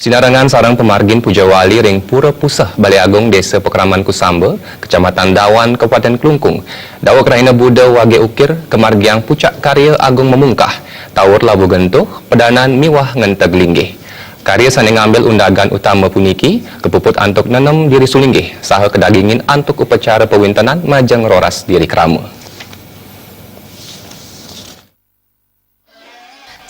Sinarangan sarang pemargin Pujawali ring Pura Pusah Balai Agung Desa Pekraman Kusamba, Kecamatan Dawan, Kabupaten Kelungkung. Dawa Kraina Buda Wage Ukir, Kemargiang Pucak Karya Agung Memungkah, Tawur Labu Gentuh, Pedanan Miwah Ngenteg Linggih. Karya sani ngambil undagan utama puniki, kepuput antuk nanem diri sulinggih, saha kedagingin antuk upacara pewintenan majang roras diri krama.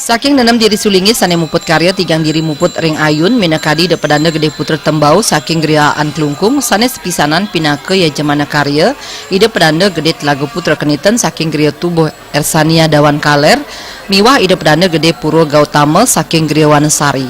Saking nanam diri sulingi sane muput karya tigang diri muput ring ayun minakadi de pedanda gede putra tembau saking griaan kelungkung sane sepisanan pinake ya jemana karya ide pedanda gede telaga putra keniten saking gria tubuh Ersania Dawan Kaler miwah ide pedanda gede puro Gautama saking gria Wanesari.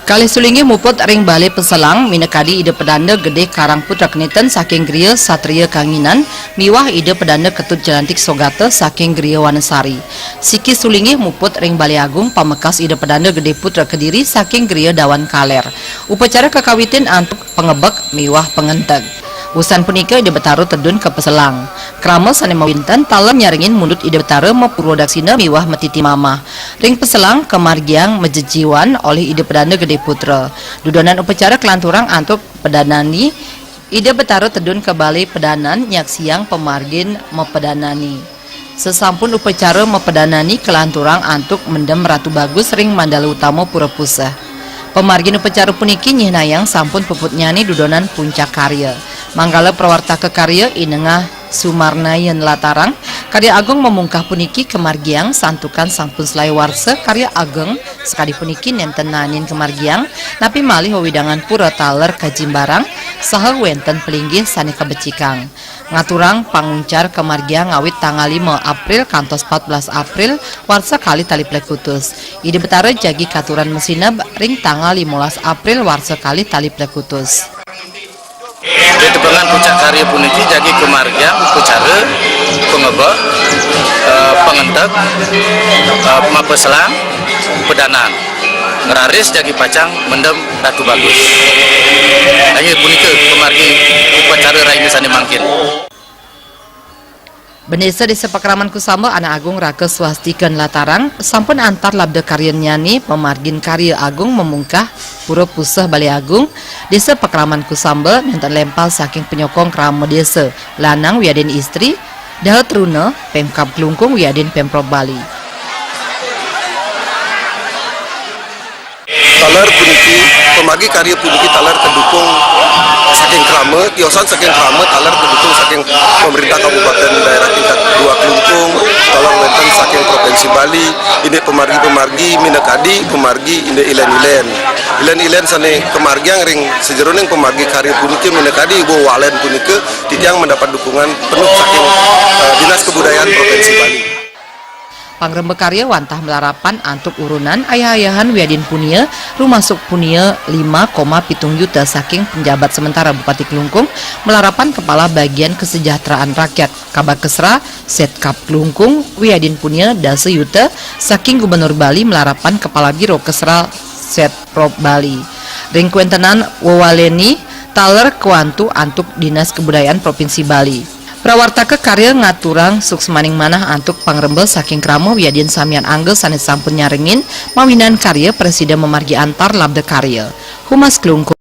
Kali sulingi muput ring balai peselang minakadi ide pedanda gede Karang putra keniten saking gria Satria Kanginan miwah ide pedanda ketut Jelantik Sogata saking gria Wanesari. Siki sulingi muput ring balai agung pamekas ide pedanda gede putra Kediri saking gria Dawan Kaler. Upacara kekawitin antuk pengebek miwah pengenteg. Usan punika ide betara tedun ke peselang. Krama sane mawinten talem nyaringin mundut ide betara mepurwodaksina miwah metiti mamah. Ring peselang kemargiang mejejiwan oleh ide pedanda gede putra. Dudonan upacara kelanturang antuk pedanani ide betara tedun ke balai pedanan nyak siang pemargin mepedanani. Sesampun upacara mepedanani kelanturang antuk mendem Ratu Bagus ring Mandala Utama Pura Pusah. Pemargin upacara puniki nyihnayang sampun puput nyani dudonan puncak karya. Manggala prawarta kekarya inengah Sumarnayen Latarang karya agung memungkah puniki kemargiang santukan sampun selai warse karya ageng sekali puniki nenten nanin kemargiang napi malih wewidangan pura taler kajimbarang saha wenten pelinggih sane kebecikang ngaturang panguncar kemargiang ngawit tanggal 5 April kantos 14 April warsa kali tali plekutus ide betara jagi katuran mesinab ring tanggal 15 April warsa kali tali plekutus. Jadi dengan puncak karya puniki jagi kemargiang upacara pengebek pengenteg mapeselang pedanan ngeraris jagi pacang mendem Ratu Bagus. Lagi puniki kemargi upacara raine sane mangkin. Benesa Desa Pekraman Kusamba anak agung Raka Swastikeun Latarang sampun antar labda karya nyani pemargin karya agung memungkah Pura Pusah Balai Agung Desa Pekraman Kusamba nenten lempal saking penyokong krama desa lanang wiaden istri dahat runa Pemkab Kelungkung wiaden Pemprov Bali. Talar puniki pemagi karya puniki talar kedukung saking krama tiosan saking krama talar kedukung saking pemerintah kabupaten daerah tingkat 2 Kelungkung tolong wenten saking provinsi Bali ini pemargi minakadi pemargi inde ilen sane kemargiang ring sejeroning pemargi karya puniki minakadi ibu walen puniki titiang mendapat dukungan penuh saking Dinas Kebudayaan Provinsi Bali. Pangrembek karya wantah melarapan antuk urunan ayah-ayahan wiadin punia rumasuk punia 5,7 juta saking penjabat sementara Bupati Kelungkung melarapan kepala bagian kesejahteraan rakyat Kabakesra Setkap Kelungkung wiadin punia dase yuta saking Gubernur Bali melarapan kepala Biro Kesra Setprov Bali ring kuentenan wawaleni taler kuantu antuk Dinas Kebudayaan Provinsi Bali. Prawarta ke karya ngaturang suksmaning manah antuk pangrembel saking krama wiadin samian anggel sanes sampun nyaringin mawinan karya presiden memargi antar labda karya Humas Kelungkung.